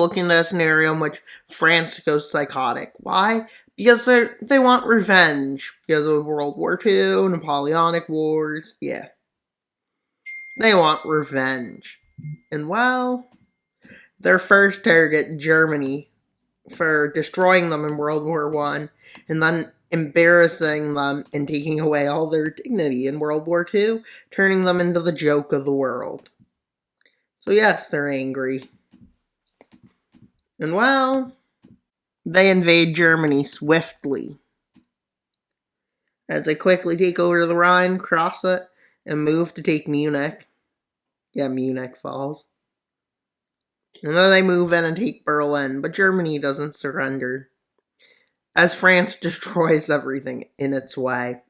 looking at a scenario in which France goes psychotic. Why? Because they want revenge. Because of World War II, Napoleonic Wars. Yeah. They want revenge. And well, their first target, Germany, for destroying them in World War I, and then embarrassing them and taking away all their dignity in World War II, turning them into the joke of the world. So yes, they're angry. And well, they invade Germany swiftly, as they quickly take over the Rhine, cross it, and move to take Munich. Yeah, Munich falls. And then they move in and take Berlin, but Germany doesn't surrender, as France destroys everything in its way.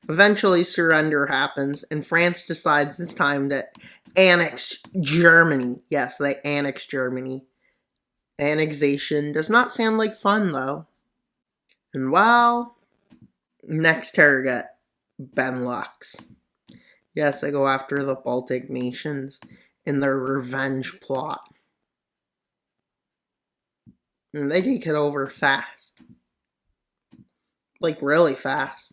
Eventually, surrender happens, and France decides it's time to annex Germany. Yes, they annex Germany. Annexation does not sound like fun, though. And well, next target, Benelux. Yes, they go after the Baltic nations in their revenge plot. And they take it over fast. Like, really fast.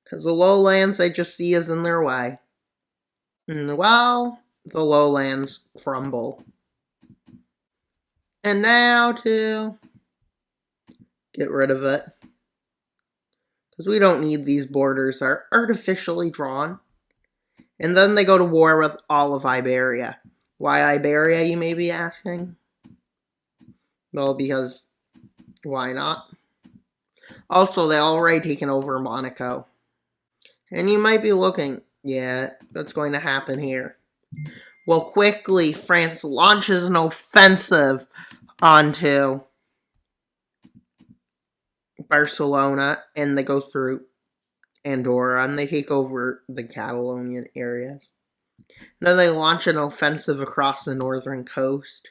Because the lowlands they just see is in their way. And well, the lowlands crumble. And now to get rid of it. Because we don't need these borders that are artificially drawn. And then they go to war with all of Iberia. Why Iberia, you may be asking? Well, because why not? Also, they already taken over Monaco. And you might be looking, yeah, that's going to happen here. Well, quickly, France launches an offensive onto Barcelona, and they go through Andorra, and they take over the Catalonian areas. Then they launch an offensive across the northern coast.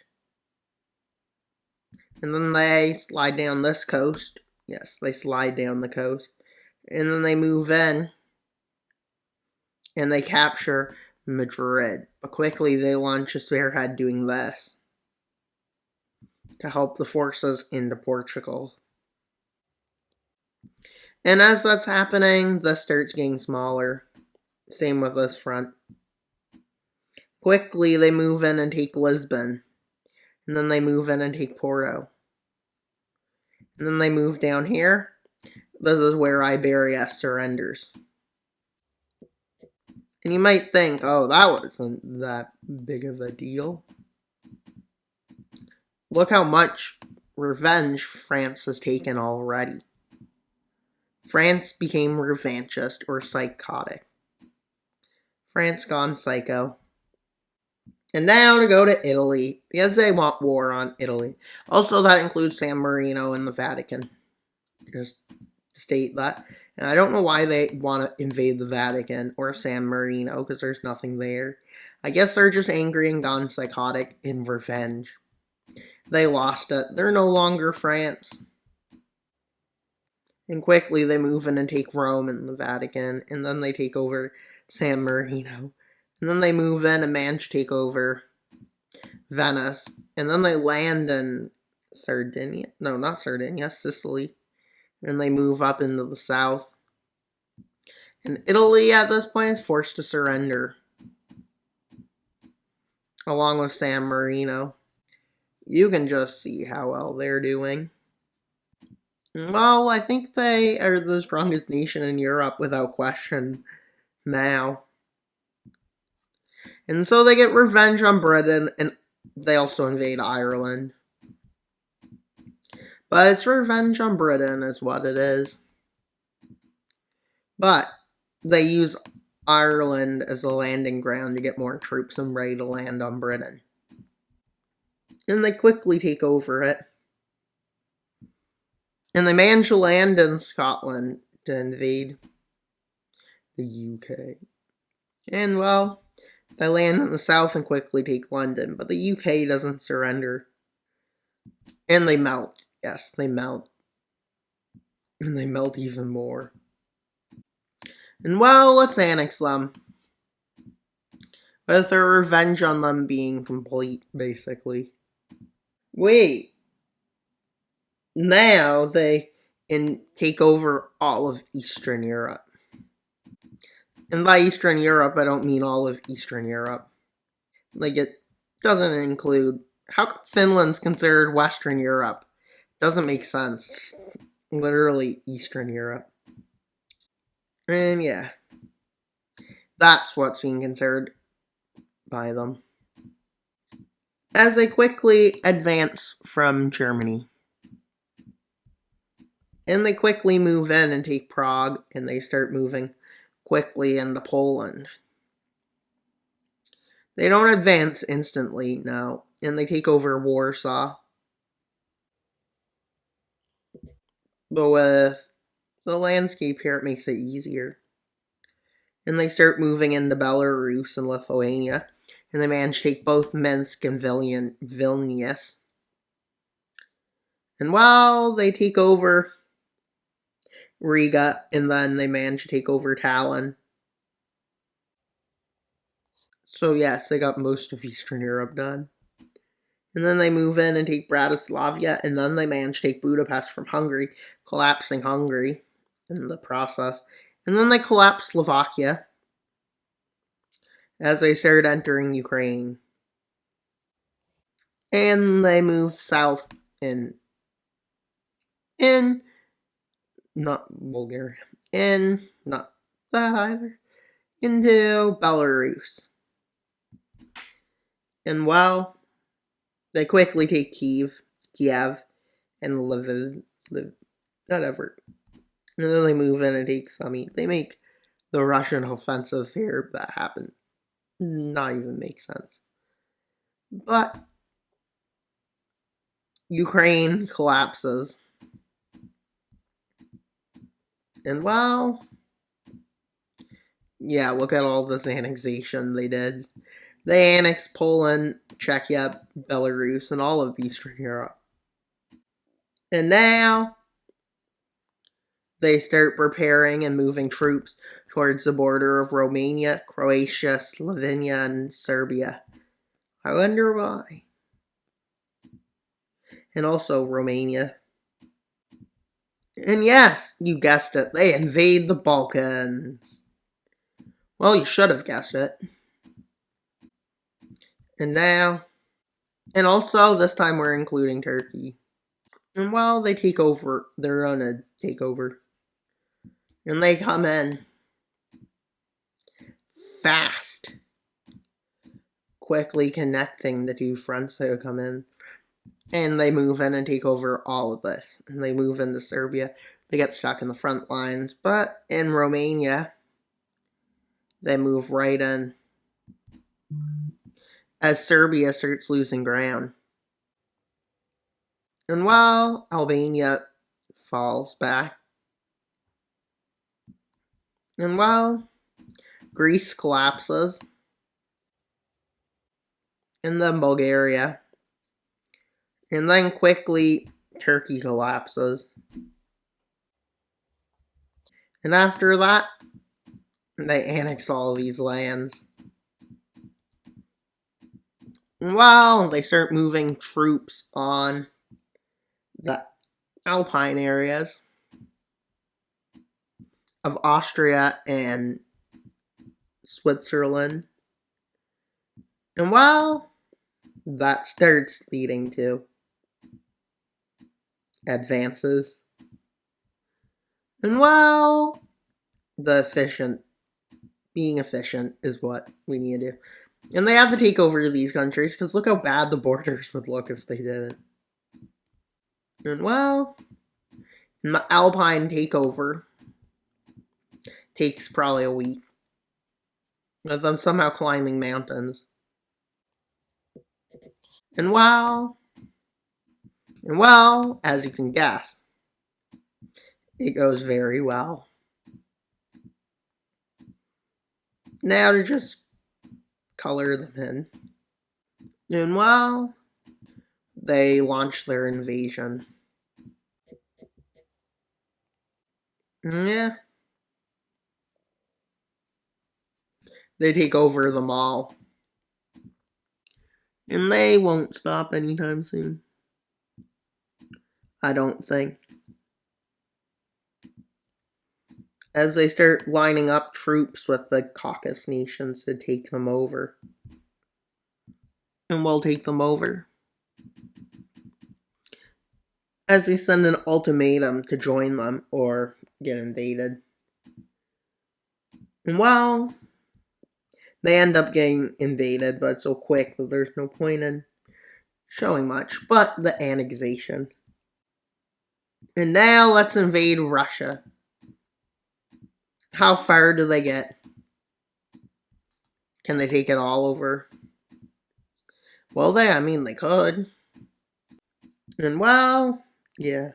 And then they slide down this coast. Yes, they slide down the coast. And then they move in. And they capture Madrid. But quickly they launch a spearhead doing this to help the forces into Portugal. And as that's happening, this starts getting smaller. Same with this front. Quickly they move in and take Lisbon. And then they move in and take Porto. And then they move down here. This is where Iberia surrenders. And you might think, oh, that wasn't that big of a deal. Look how much revenge France has taken already. France became revanchist or psychotic. France gone psycho. And now to go to Italy, because they want war on Italy. Also, that includes San Marino and the Vatican. Just to state that. And I don't know why they want to invade the Vatican or San Marino, because there's nothing there. I guess they're just angry and gone psychotic in revenge. They lost it. They're no longer France. And quickly they move in and take Rome and the Vatican, and then they take over San Marino. And then they move in and manage to take over Venice. And then they land in Sardinia. No, not Sardinia, Sicily. And they move up into the south. And Italy at this point is forced to surrender, along with San Marino. You can just see how well they're doing. Well, I think they are the strongest nation in Europe without question now. And so they get revenge on Britain, and they also invade Ireland. But it's revenge on Britain is what it is. But they use Ireland as a landing ground to get more troops and ready to land on Britain. And they quickly take over it. And they manage to land in Scotland to invade the UK. And well, they land in the south and quickly take London, but the UK doesn't surrender. And they melt. Yes, they melt. And they melt even more. And well, let's annex them. with their revenge on them being complete, basically. Wait, now they take over all of Eastern Europe. And by Eastern Europe, I don't mean all of Eastern Europe. Like, it doesn't include. How come Finland's considered Western Europe? Doesn't make sense. Literally Eastern Europe. And yeah, that's what's being considered by them. As they quickly advance from Germany. And they quickly move in and take Prague, and they start moving quickly into Poland. They don't advance instantly, no, and they take over Warsaw. But with the landscape here, it makes it easier. And they start moving into Belarus and Lithuania, and they manage to take both Minsk and Vilnius. And while they take over Riga, and then they manage to take over Tallinn. So yes, they got most of Eastern Europe done. And then they move in and take Bratislava, and then they manage to take Budapest from Hungary, collapsing Hungary in the process. And then they collapse Slovakia as they start entering Ukraine. And they move south in not Bulgaria, not that either, into Belarus. And while they quickly take Kiev, and Lviv, whatever. And then they move in and take Sumy. They make the Russian offensives here that happen not even make sense. But Ukraine collapses. And well, yeah, look at all this annexation they did. They annexed Poland, Czechia, Belarus, and all of Eastern Europe. And now they start preparing and moving troops towards the border of Romania, Croatia, Slovenia, and Serbia. I wonder why. And also Romania. And yes, you guessed it, they invade the Balkans. Well, you should have guessed it. And now, and also this time we're including Turkey. And well, they take over, they're on a takeover. And they come in fast, quickly connecting the two fronts that come in. And they move in and take over all of this. And they move into Serbia. They get stuck in the front lines. But in Romania, they move right in as Serbia starts losing ground. And while Albania falls back, and while Greece collapses, and then Bulgaria, and then quickly Turkey collapses. And after that, they annex all these lands. And while they start moving troops on the Alpine areas of Austria and Switzerland. And while that starts leading to advances, and while being efficient is what we need to do. And they have to take over these countries, because look how bad the borders would look if they didn't. And well, the Alpine takeover takes probably a week, with them somehow climbing mountains. And well, as you can guess, it goes very well. Now to just color them in. And well, they launch their invasion. Yeah. They take over them all. And they won't stop anytime soon. I don't think. As they start lining up troops with the Caucus nations to take them over. And we'll take them over. As they send an ultimatum to join them or get invaded. And well, they end up getting invaded, but so quick that there's no point in showing much. But the annexation. And now let's invade Russia. How far do they get? Can they take it all over? Well, they could. And well, yeah.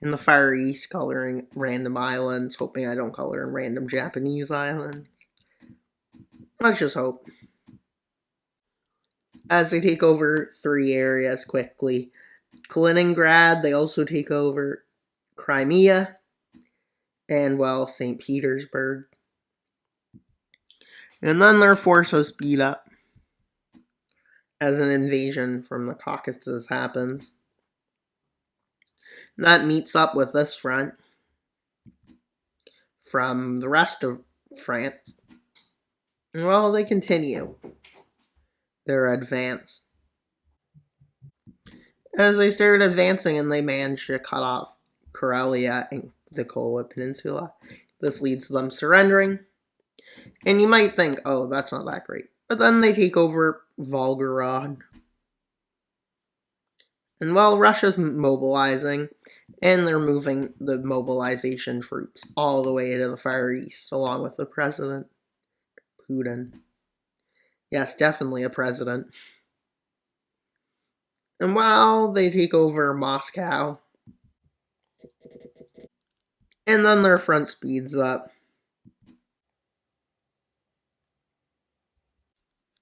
In the Far East, coloring random islands, hoping I don't color in random Japanese islands. Let's just hope. As they take over 3 areas quickly. Kaliningrad, they also take over Crimea, and, well, St. Petersburg. And then their forces speed up as an invasion from the Caucasus happens. That meets up with this front from the rest of France. Well, they continue their advance. As they started advancing and they managed to cut off Karelia and the Kola Peninsula, this leads to them surrendering. And you might think, oh, that's not that great. But then they take over Volgograd. And while Russia's mobilizing, and they're moving the mobilization troops all the way to the Far East, along with the president, Putin. Yes, definitely a president. And while they take over Moscow, and then their front speeds up.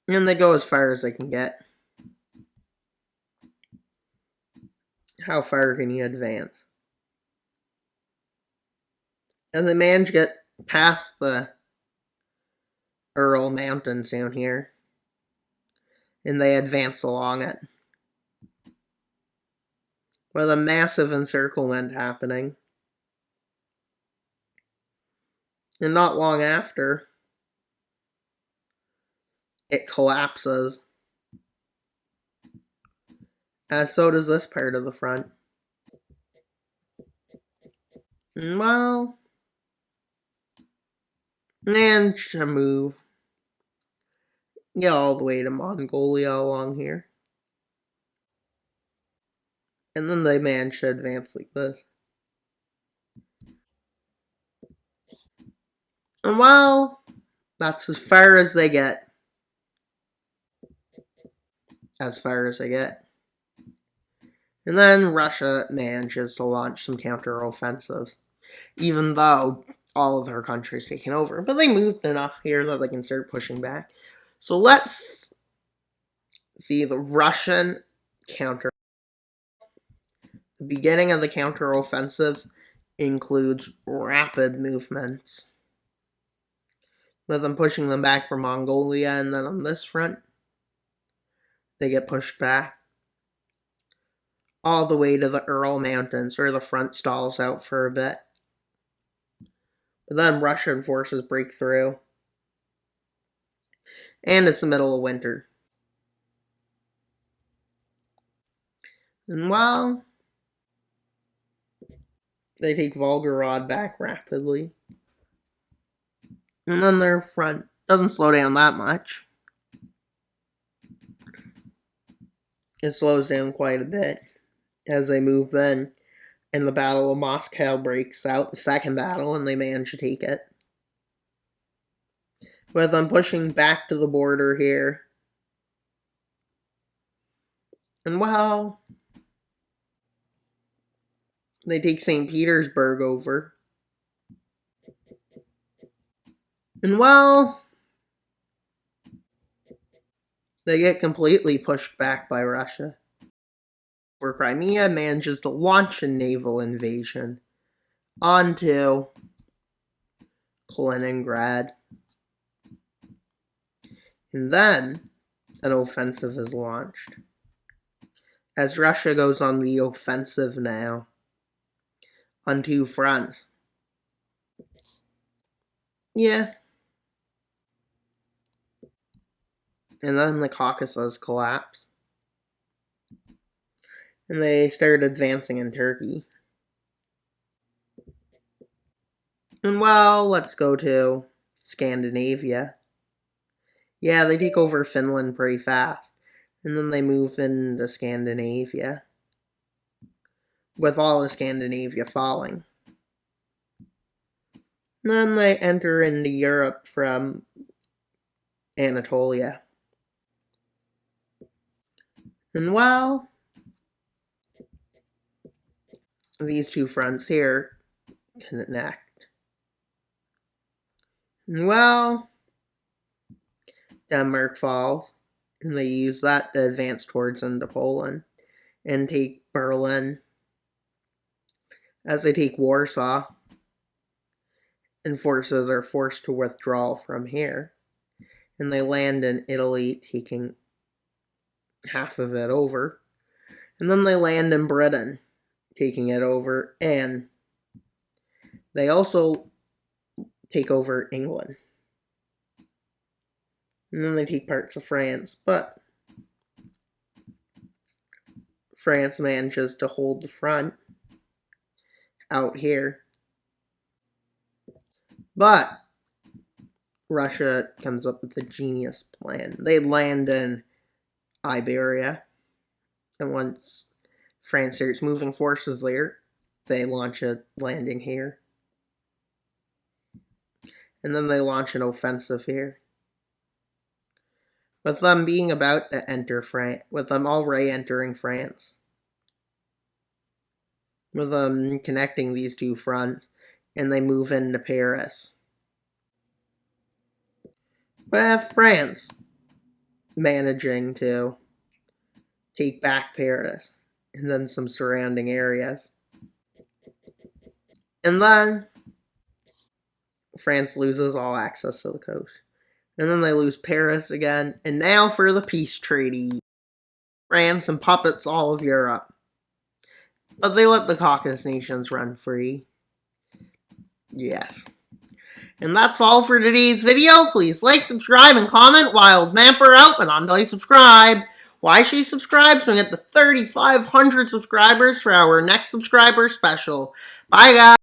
And they go as far as they can get. How far can you advance? And they manage to get past the Ural Mountains down here. And they advance along it. With a massive encirclement happening. And not long after, it collapses. As so does this part of the front. And well, managed to move. Get all the way to Mongolia along here. And then they managed to advance like this. And well, that's as far as they get. As far as they get. And then Russia manages to launch some counteroffensives, even though all of their country's taken over. But they moved enough here that they can start pushing back. So let's see the Russian counter. The beginning of the counteroffensive includes rapid movements, with them pushing them back from Mongolia, and then on this front, they get pushed back all the way to the Ural Mountains, where the front stalls out for a bit. But then Russian forces break through. And it's the middle of winter. And while they take Volgograd back rapidly, and then their front doesn't slow down that much. It slows down quite a bit as they move in. And the Battle of Moscow breaks out, the second battle, and they manage to take it. With them pushing back to the border here. And well, they take St. Petersburg over. And well, they get completely pushed back by Russia. Where Crimea manages to launch a naval invasion onto Kaliningrad. And then an offensive is launched. As Russia goes on the offensive now, on two fronts. Yeah. And then the Caucasus collapse. And they started advancing in Turkey. And well, let's go to Scandinavia. Yeah, they take over Finland pretty fast. And then they move into Scandinavia, with all of Scandinavia falling. And then they enter into Europe from Anatolia. And well, these two fronts here connect. And well, Denmark falls, and they use that to advance towards into Poland and take Berlin. As they take Warsaw, and forces are forced to withdraw from here, and they land in Italy, taking half of it over, and then they land in Britain, taking it over, and they also take over England. And then they take parts of France, but France manages to hold the front out here. But Russia comes up with a genius plan. They land in Iberia, and once France starts moving forces there, they launch a landing here. And then they launch an offensive here. With them being about to enter France, with them already entering France. With them connecting these two fronts, and they move into Paris. With France managing to take back Paris, and then some surrounding areas. And then France loses all access to the coast. And then they lose Paris again. And now for the peace treaty. France and puppets all of Europe. But they let the Caucus nations run free. Yes. And that's all for today's video. Please like, subscribe, and comment. Wild Mapper out, but until you subscribe. Why should you subscribe? So we get the 3,500 subscribers for our next subscriber special. Bye, guys.